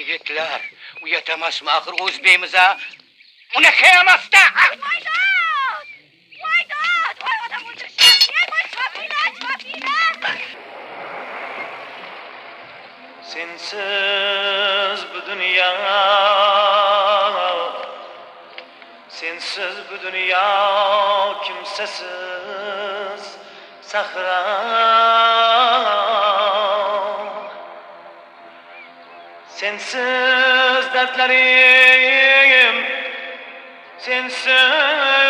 Yigitlar, uyatamasmi axir o'zbeymiz a? Uni kıyamasda! Voydod! Voydod! Voy odam o'ldirishyapti! Voy chopinglar, chopinglar! Sensiz bu dünya, sensiz bu dünya kimsesiz sahra. Sensiz dertlerim, sensiz